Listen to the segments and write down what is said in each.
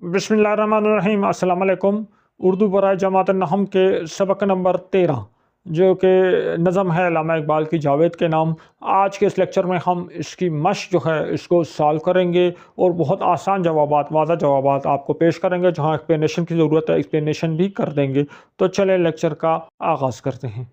بسم اللہ الرحمن الرحیم۔ السلام علیکم۔ اردو برائے جماعت النحم کے سبق نمبر 13 جو کہ نظم ہے علامہ اقبال کی جاوید کے نام۔ آج کے اس لیکچر میں ہم اس کی مشق جو ہے اس کو سالو کریں گے اور بہت آسان جوابات، واضح جوابات آپ کو پیش کریں گے۔ جہاں ایکسپلینیشن کی ضرورت ہے ایکسپلینیشن بھی کر دیں گے۔ تو چلیں لیکچر کا آغاز کرتے ہیں۔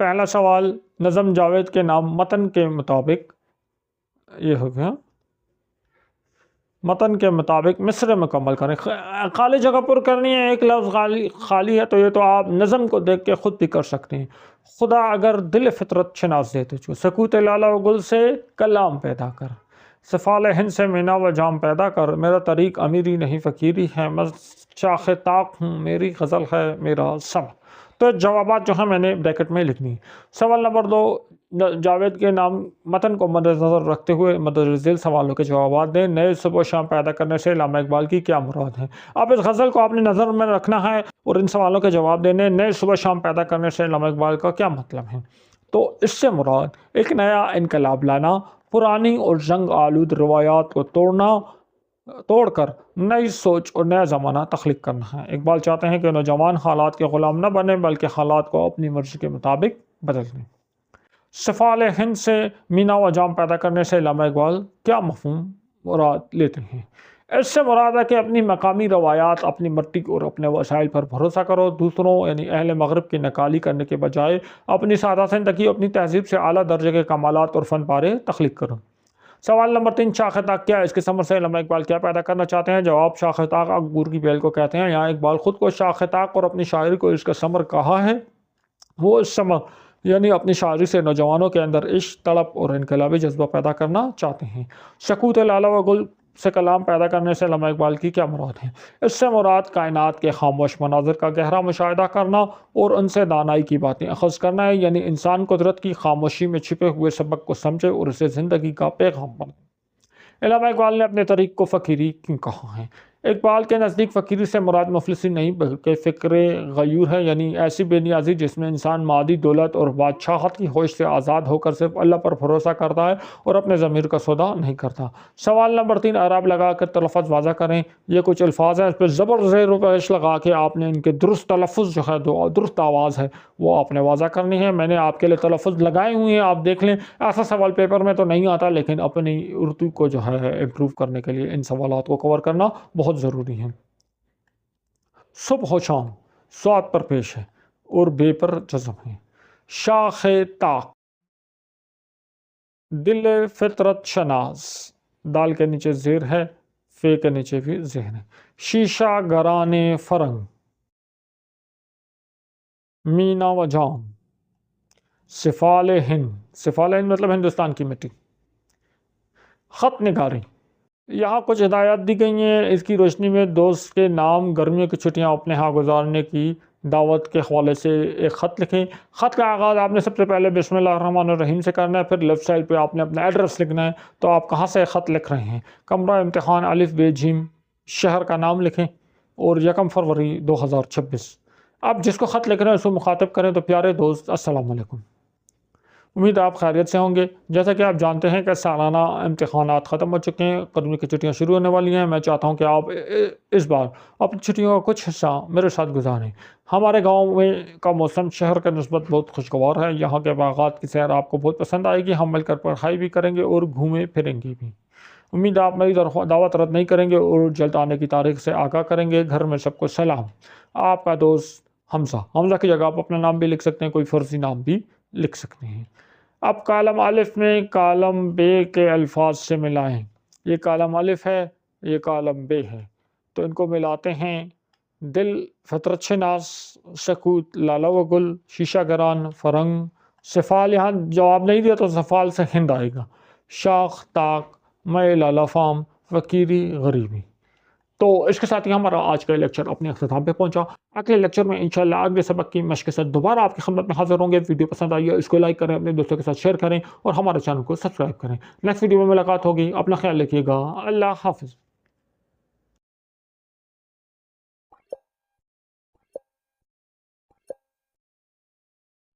پہلا سوال، نظم جاوید کے نام متن کے مطابق، یہ ہو گیا، متن کے مطابق مصرع مکمل کریں۔ خالی جگہ پر کرنی ہے، ایک لفظ خالی ہے تو یہ تو آپ نظم کو دیکھ کے خود بھی کر سکتے ہیں۔ خدا اگر دل فطرت شناس دے تجھو، سکوت لالا و گل سے کلام پیدا کر، سفال ہند سے مینا و جام پیدا کر، میرا طریق امیری نہیں فقیری ہے، میں شاخ طاق ہوں، میری غزل ہے میرا سم۔ تو جوابات جو ہیں میں نے بریکٹ میں لکھنی ہے۔ سوال نمبر 2، جاوید کے نام متن کو مد نظر رکھتے ہوئے مندرجہ ذیل سوالوں کے جوابات دیں۔ نئے صبح و شام پیدا کرنے سے علامہ اقبال کی کیا مراد ہے؟ اب اس غزل کو آپ نے نظر میں رکھنا ہے اور ان سوالوں کے جواب دینے۔ نئے صبح و شام پیدا کرنے سے علامہ اقبال کا کیا مطلب ہے؟ تو اس سے مراد ایک نیا انقلاب لانا، پرانی اور جنگ آلود روایات کو توڑ کر نئی سوچ اور نیا زمانہ تخلیق کرنا ہے۔ اقبال چاہتے ہیں کہ نوجوان حالات کے غلام نہ بنے بلکہ حالات کو اپنی مرضی کے مطابق بدل دیں۔ سفال ہند سے مینا و جام پیدا کرنے سے علامہ اقبال کیا مفہوم مراد لیتے ہیں؟ اس سے مراد ہے کہ اپنی مقامی روایات، اپنی مٹی اور اپنے وسائل پر بھروسہ کرو، دوسروں یعنی اہل مغرب کی نکالی کرنے کے بجائے اپنی سادہ زندگی، اپنی تہذیب سے اعلیٰ درجے کے کمالات اور فن پارے تخلیق کرو۔ سوال نمبر 3، شاخ طاق کیا ہے؟ اس کے ثمر سے علامہ اقبال کیا پیدا کرنا چاہتے ہیں؟ جواب، شاخ طاق انگور کی بیل کو کہتے ہیں۔ یہاں اقبال خود کو شاخ طاق اور اپنی شاعری کو اس کا ثمر کہا ہے۔ وہ اس ثمر یعنی اپنی شاعری سے نوجوانوں کے اندر عشق، طلب اور انقلابی جذبہ پیدا کرنا چاہتے ہیں۔ سکوت لالا و گل سے کلام پیدا کرنے سے علامہ اقبال کی کیا مراد ہے؟ اس سے مراد کائنات کے خاموش مناظر کا گہرا مشاہدہ کرنا اور ان سے دانائی کی باتیں اخذ کرنا ہے، یعنی انسان قدرت کی خاموشی میں چھپے ہوئے سبق کو سمجھے اور اسے زندگی کا پیغام بنے۔ علامہ اقبال نے اپنے طریق کو فقیری کیوں کہا ہے؟ اقبال کے نزدیک فقیری سے مراد مفلسی نہیں بلکہ فکر غیور ہے، یعنی ایسی بے نیازی جس میں انسان مادی دولت اور بادشاہت کی ہوش سے آزاد ہو کر صرف اللہ پر بھروسہ کرتا ہے اور اپنے ضمیر کا سودا نہیں کرتا۔ سوال نمبر 3، اعراب لگا کر تلفظ واضح کریں۔ یہ کچھ الفاظ ہیں، اس پہ زبر زیر و پیش لگا کے آپ نے ان کے درست تلفظ جو ہے، درست آواز ہے وہ آپ نے واضح کرنی ہے۔ میں نے آپ کے لیے تلفظ لگائے ہوئے ہیں، آپ دیکھ لیں۔ ایسا سوال پیپر میں تو نہیں آتا، لیکن اپنی اردو کو جو ہے امپروو کرنے کے لیے ان سوالات کو کور کرنا بہت ضروری ہے۔ صبح و شام سواد پر پیش ہے اور بے پر جزم ہے۔ شاخ طاق، دل فطرت شناس، دال کے نیچے زیر ہے، فے کے نیچے بھی زیر ہے۔ شیشہ گران فرنگ، مینا و جام، سفال ہند، سفال ہند مطلب ہندوستان کی مٹی۔ خط نگاری، یہاں کچھ ہدایات دی گئی ہیں، اس کی روشنی میں دوست کے نام گرمیوں کی چھٹیاں اپنے ہاں گزارنے کی دعوت کے حوالے سے ایک خط لکھیں۔ خط کا آغاز آپ نے سب سے پہلے بسم اللہ الرحمن الرحیم سے کرنا ہے، پھر لیفٹ سائڈ پہ آپ نے اپنا ایڈریس لکھنا ہے۔ تو آپ کہاں سے خط لکھ رہے ہیں؟ کمرہ امتحان الف ب ج، شہر کا نام لکھیں اور 1 فروری 2026۔ اب جس کو خط لکھ رہے ہیں اس کو مخاطب کریں تو پیارے دوست السلام علیکم، امید آپ خیریت سے ہوں گے۔ جیسا کہ آپ جانتے ہیں کہ سالانہ امتحانات ختم ہو چکے ہیں، گرمی کی چھٹیاں شروع ہونے والی ہیں۔ میں چاہتا ہوں کہ آپ اس بار اپنی چھٹیوں کا کچھ حصہ میرے ساتھ گزاریں۔ ہمارے گاؤں میں کا موسم شہر کے نسبت بہت خوشگوار ہے، یہاں کے باغات کی سیر آپ کو بہت پسند آئے گی۔ ہم مل کر پڑھائی بھی کریں گے اور گھومیں پھریں گے بھی۔ امید آپ میری دعوت رد نہیں کریں گے اور جلد آنے کی تاریخ سے آگاہ کریں گے۔ گھر میں سب کو سلام، آپ کا دوست حمزہ۔ حمزہ کی جگہ آپ اپنا نام بھی لکھ سکتے ہیں، کوئی فرضی نام بھی لکھ سکتے ہیں۔ اب کالم الف میں کالم بے کے الفاظ سے ملائیں۔ یہ کالم الف ہے، یہ کالم بے ہے، تو ان کو ملاتے ہیں۔ دل فطرت شناس، سکوت لالا و گل، شیشہ گران فرنگ، سفال، یہاں جواب نہیں دیا تو سفال سے ہند آئے گا، شاخ طاق، میں لالا فام، فقیری غریبی۔ تو اس کے ساتھ ہی ہمارا آج کا لیکچر اپنے اختتام پہ پہنچا۔ اگلے لیکچر میں انشاءاللہ اگلے سبق کی مشق کے ساتھ دوبارہ آپ کی خدمت میں حاضر ہوں گے۔ ویڈیو پسند آئی ہے اس کو لائک کریں، اپنے دوستوں کے ساتھ شیئر کریں اور ہمارے چینل کو سبسکرائب کریں۔ نیکسٹ ویڈیو میں ملاقات ہوگی، اپنا خیال رکھیے گا، اللہ حافظ۔